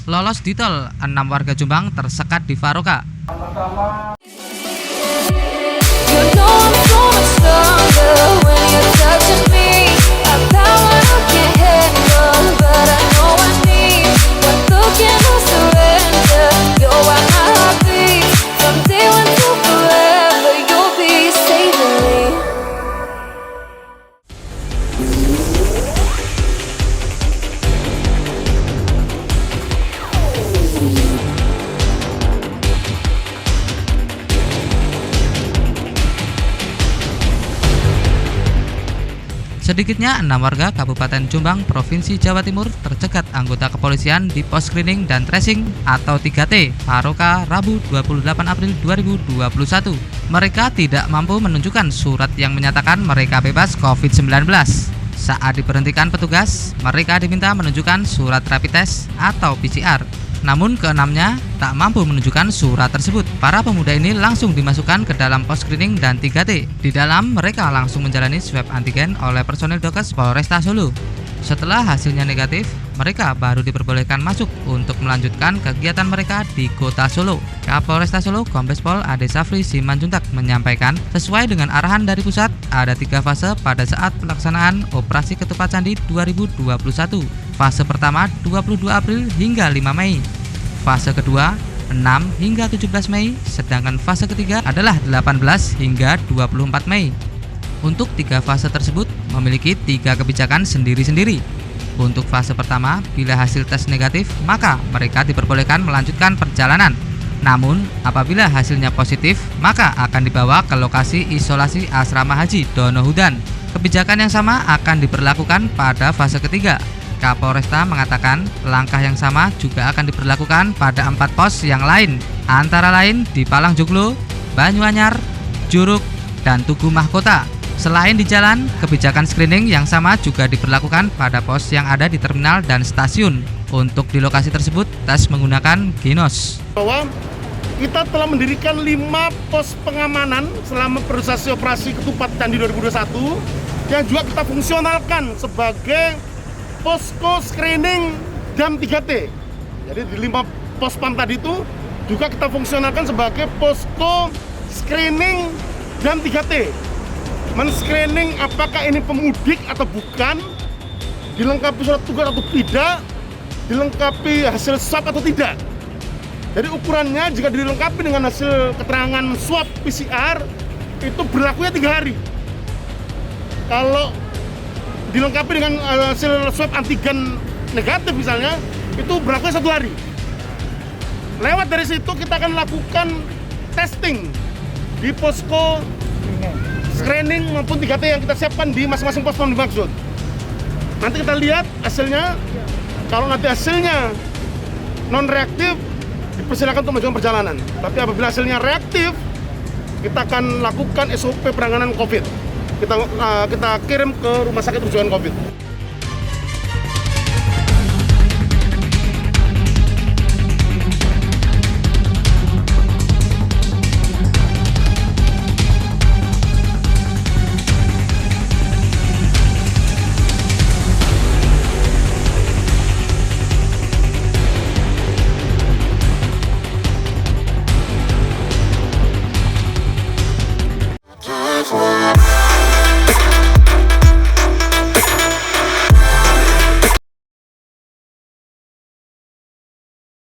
Lolos di tol, 6 warga Jombang tersekat di Faroka. Sedikitnya 6 warga Kabupaten Jombang, Provinsi Jawa Timur tercegat anggota kepolisian di pos screening dan tracing atau 3T Faroka Rabu 28 April 2021. Mereka tidak mampu menunjukkan surat yang menyatakan mereka bebas COVID-19. Saat diberhentikan petugas, mereka diminta menunjukkan surat rapid test atau PCR. Namun keenamnya tak mampu menunjukkan surat tersebut. Para pemuda ini langsung dimasukkan ke dalam pos screening dan 3T. Di dalam mereka langsung menjalani swab antigen oleh personil Dokes Polresta Solo. Setelah hasilnya negatif, mereka baru diperbolehkan masuk untuk melanjutkan kegiatan mereka di Kota Solo. Kapolresta Solo Kombes Pol Ade Safri Simanjuntak menyampaikan, sesuai dengan arahan dari pusat, ada 3 fase pada saat pelaksanaan Operasi Ketupat Candi 2021. Fase pertama 22 April hingga 5 Mei. Fase kedua 6 hingga 17 Mei, sedangkan fase ketiga adalah 18 hingga 24 Mei. Untuk 3 fase tersebut memiliki 3 kebijakan sendiri-sendiri. Untuk fase pertama, bila hasil tes negatif, maka mereka diperbolehkan melanjutkan perjalanan. Namun, apabila hasilnya positif, maka akan dibawa ke lokasi isolasi Asrama Haji Donohudan. Kebijakan yang sama akan diberlakukan pada fase ketiga. Kapolresta mengatakan langkah yang sama juga akan diberlakukan pada 4 pos yang lain, antara lain di Palang Joglo, Banyuanyar, Juruk, dan Tugu Mahkota. Selain di jalan, kebijakan screening yang sama juga diberlakukan pada pos yang ada di terminal dan stasiun. Untuk di lokasi tersebut, tes menggunakan Ginos. Bahwa kita telah mendirikan 5 pos pengamanan selama proses operasi Ketupat Candi 2021 yang juga kita fungsionalkan sebagai posko screening dan 3T. Jadi di 5 pos PAM tadi itu juga kita fungsionalkan sebagai posko screening dan 3T. Men-screening apakah ini pemudik atau bukan, dilengkapi surat tugas atau tidak, dilengkapi hasil swab atau tidak. Jadi ukurannya jika dilengkapi dengan hasil keterangan swab PCR itu berlakunya 3 hari. Kalau dilengkapi dengan hasil swab antigen negatif misalnya, itu berlakunya 1 hari. Lewat dari situ kita akan lakukan testing di posko screening maupun 3T yang kita siapkan di masing-masing pos yang dimaksud. Nanti kita lihat hasilnya. Kalau nanti hasilnya non reaktif, dipersilakan untuk melanjutkan perjalanan. Tapi apabila hasilnya reaktif, kita akan lakukan SOP penanganan COVID. Kita kirim ke rumah sakit rujukan COVID.